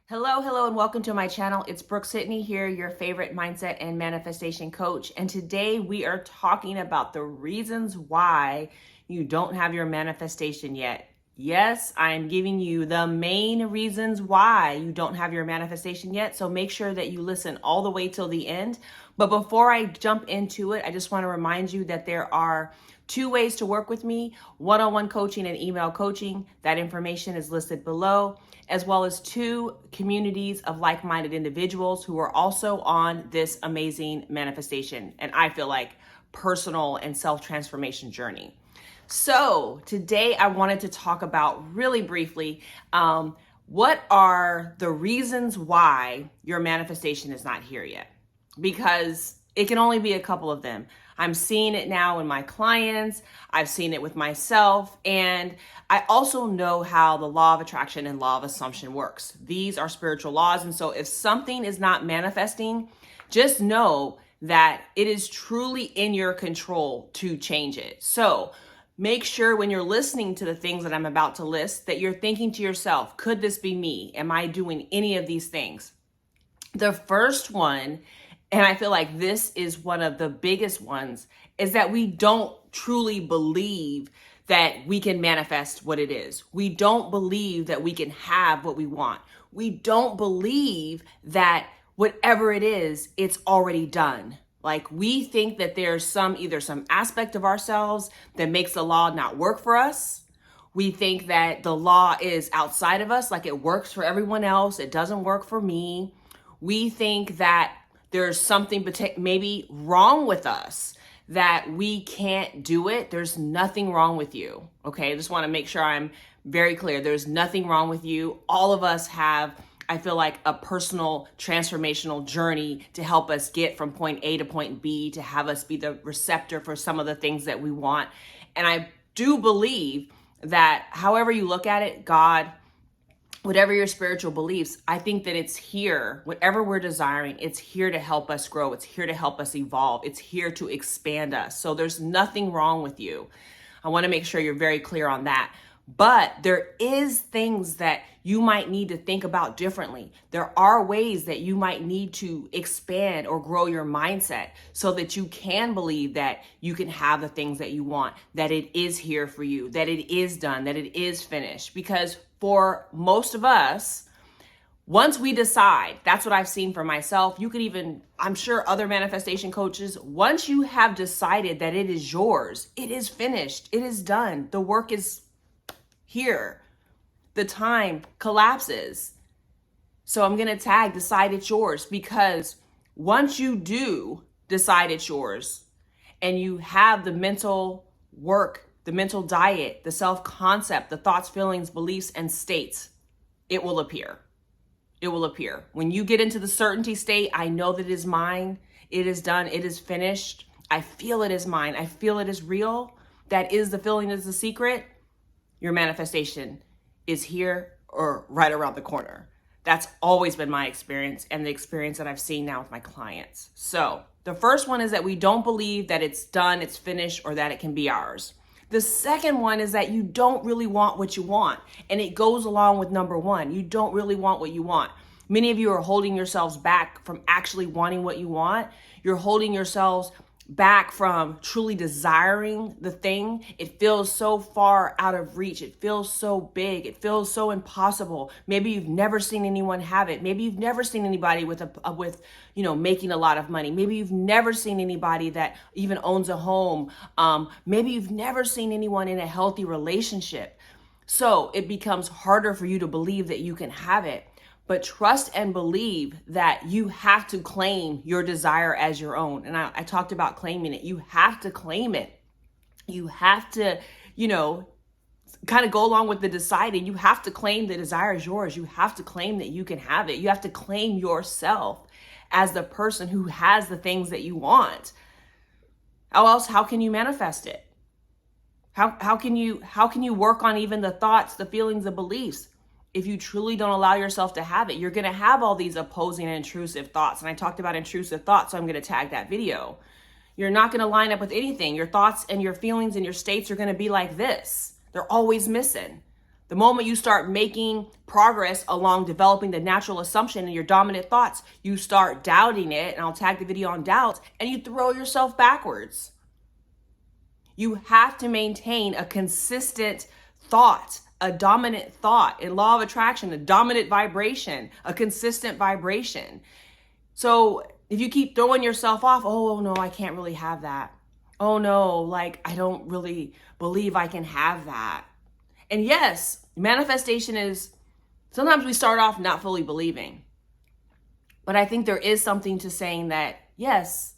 Hello, and welcome to my channel. It's Brooke-Sidney here, your favorite mindset and manifestation coach. And today we are talking about the reasons why you don't have your manifestation yet. Yes, I'm giving you the main reasons why you don't have your manifestation yet. So make sure that you listen all the way till the end. But before I jump into it, I just want to remind you that there are two ways to work with me: one-on-one coaching and email coaching. That information is listed below, as well as two communities of like-minded individuals who are also on this amazing manifestation, and I feel like personal and self-transformation journey. So today I wanted to talk about really briefly, what are the reasons why your manifestation is not here yet? Because it can only be a couple of them. I'm seeing it now in my clients. I've seen it with myself. And I also know how the law of attraction and law of assumption works. These are spiritual laws. And so if something is not manifesting, just know that it is truly in your control to change it. So make sure when you're listening to the things that I'm about to list that you're thinking to yourself, could this be me? Am I doing any of these things? The first one, and I feel like this is one of the biggest ones, is that we don't truly believe that we can manifest what it is. We don't believe that we can have what we want. We don't believe that whatever it is, it's already done. Like, we think that there's either some aspect of ourselves that makes the law not work for us. We think that the law is outside of us, like it works for everyone else. It doesn't work for me. We think that there's something maybe wrong with us, that we can't do it. There's nothing wrong with you. Okay, I just want to make sure I'm very clear. There's nothing wrong with you. All of us have, I feel like, a personal transformational journey to help us get from point A to point B, to have us be the receptor for some of the things that we want. And I do believe that however you look at it, God, whatever your spiritual beliefs, I think that it's here, whatever we're desiring, it's here to help us grow. It's here to help us evolve. It's here to expand us. So there's nothing wrong with you. I want to make sure you're very clear on that. But there is things that you might need to think about differently. There are ways that you might need to expand or grow your mindset so that you can believe that you can have the things that you want, that it is here for you, that it is done, that it is finished. Because for most of us, once we decide, that's what I've seen for myself. You could even, I'm sure other manifestation coaches, once you have decided that it is yours, it is finished, it is done, the work is here, the time collapses. So I'm going to tag decide it's yours, because once you do decide it's yours and you have the mental work, the mental diet, the self-concept, the thoughts, feelings, beliefs, and states, it will appear. It will appear. When you get into the certainty state, I know that it is mine, it is done, it is finished. I feel it is mine. I feel it is real. That is the feeling, is the secret. Your manifestation is here or right around the corner. That's always been my experience, and the experience that I've seen now with my clients. So the first one is that we don't believe that it's done, it's finished, or that it can be ours. The second one is that you don't really want what you want. And it goes along with number one. You don't really want what you want. Many of you are holding yourselves back from actually wanting what you want. You're holding yourselves back from truly desiring the thing. It feels so far out of reach. It feels so big. It feels so impossible. Maybe you've never seen anyone have it. Maybe you've never seen anybody with making a lot of money. Maybe you've never seen anybody that even owns a home. Maybe you've never seen anyone in a healthy relationship. So it becomes harder for you to believe that you can have it. But trust and believe that you have to claim your desire as your own. And I talked about claiming it. You have to claim it. You have to, kind of go along with the deciding. You have to claim the desire is yours. You have to claim that you can have it. You have to claim yourself as the person who has the things that you want. How can you manifest it? How can you work on even the thoughts, the feelings, the beliefs? If you truly don't allow yourself to have it, you're going to have all these opposing and intrusive thoughts. And I talked about intrusive thoughts, so I'm going to tag that video. You're not going to line up with anything. Your thoughts and your feelings and your states are going to be like this. They're always missing. The moment you start making progress along developing the natural assumption in your dominant thoughts, you start doubting it, and I'll tag the video on doubt, and you throw yourself backwards. You have to maintain a consistent thought, a dominant thought. In law of attraction, a dominant vibration, a consistent vibration. So if you keep throwing yourself off, oh no, I can't really have that. Oh no, like I don't really believe I can have that. And yes, manifestation is, sometimes we start off not fully believing. But I think there is something to saying that, yes,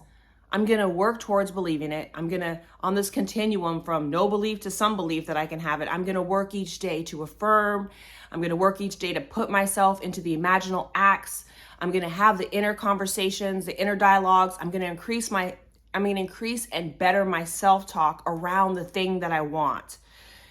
I'm going to work towards believing it. I'm going to, on this continuum from no belief to some belief that I can have it, I'm going to work each day to affirm. I'm going to work each day to put myself into the imaginal acts. I'm going to have the inner conversations, the inner dialogues. I'm going to increase and better my self-talk around the thing that I want.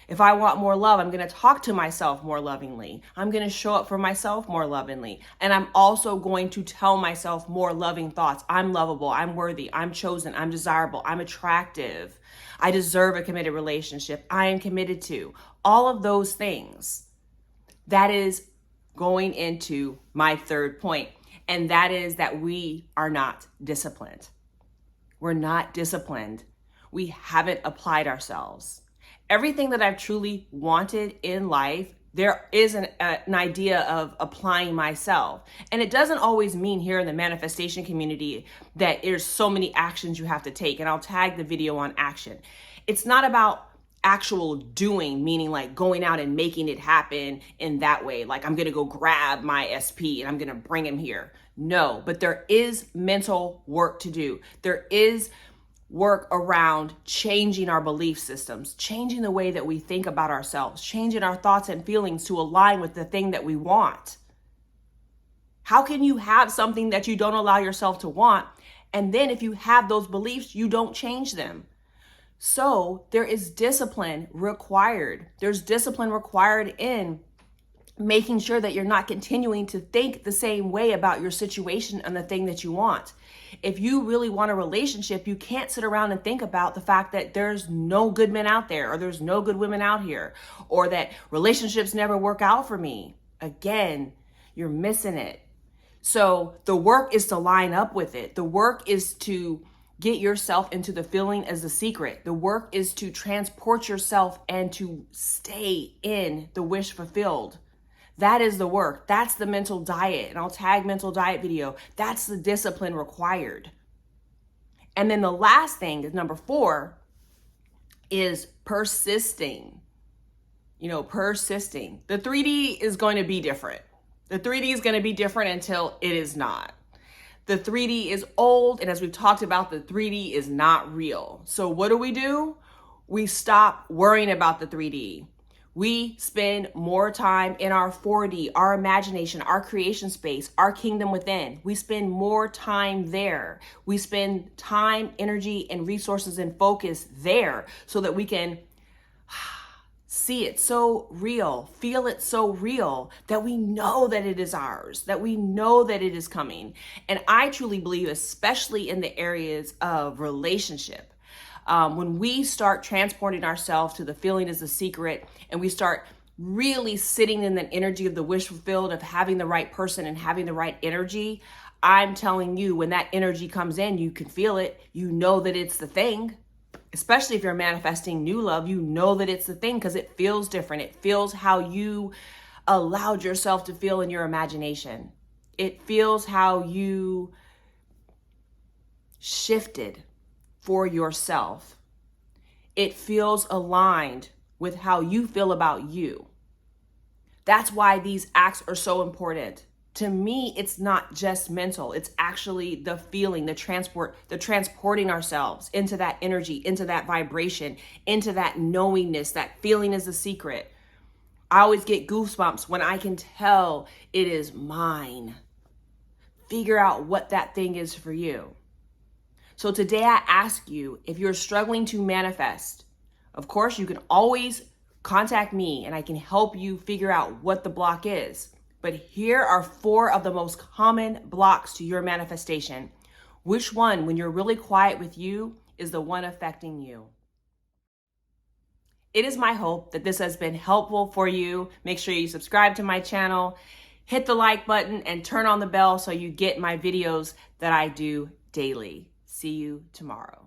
If I want more love, I'm going to talk to myself more lovingly. I'm going to show up for myself more lovingly. And I'm also going to tell myself more loving thoughts. I'm lovable. I'm worthy. I'm chosen. I'm desirable. I'm attractive. I deserve a committed relationship. I am committed to. All of those things. That is going into my third point. And that is that we are not disciplined. We're not disciplined. We haven't applied ourselves. Everything that I've truly wanted in life, there is an idea of applying myself. And it doesn't always mean here in the manifestation community that there's so many actions you have to take. And I'll tag the video on action. It's not about actual doing, meaning like going out and making it happen in that way. Like I'm going to go grab my SP and I'm going to bring him here. No, but there is mental work to do. There is work around changing our belief systems, changing the way that we think about ourselves, changing our thoughts and feelings to align with the thing that we want. How can you have something that you don't allow yourself to want? And then if you have those beliefs, you don't change them. So there is discipline required. There's discipline required in making sure that you're not continuing to think the same way about your situation and the thing that you want. If you really want a relationship, you can't sit around and think about the fact that there's no good men out there, or there's no good women out here, or that relationships never work out for me. Again, you're missing it. So the work is to line up with it. The work is to get yourself into the feeling as the secret. The work is to transport yourself and to stay in the wish fulfilled. That is the work. That's the mental diet. And I'll tag mental diet video. That's the discipline required. And then the last thing is number 4 is persisting. Persisting. The 3D is going to be different. The 3D is going to be different until it is not. The 3D is old. And as we've talked about, the 3D is not real. So what do? We stop worrying about the 3D. We spend more time in our 4D, our imagination, our creation space, our kingdom within. We spend more time there. We spend time, energy, and resources and focus there so that we can see it so real, feel it so real, that we know that it is ours, that we know that it is coming. And I truly believe, especially in the areas of relationship, when we start transporting ourselves to the feeling is the secret, and we start really sitting in the energy of the wish fulfilled, of having the right person and having the right energy, I'm telling you, when that energy comes in, you can feel it. You know that it's the thing. Especially if you're manifesting new love, you know that it's the thing because it feels different. It feels how you allowed yourself to feel in your imagination. It feels how you shifted for yourself. It feels aligned with how you feel about you. That's why these acts are so important. To me, it's not just mental. It's actually the feeling, the transporting ourselves into that energy, into that vibration, into that knowingness. That feeling is the secret. I always get goosebumps when I can tell it is mine. Figure out what that thing is for you. So today I ask you, if you're struggling to manifest, of course, you can always contact me and I can help you figure out what the block is. But here are 4 of the most common blocks to your manifestation. Which one, when you're really quiet with you, is the one affecting you? It is my hope that this has been helpful for you. Make sure you subscribe to my channel, hit the like button, and turn on the bell so you get my videos that I do daily. See you tomorrow.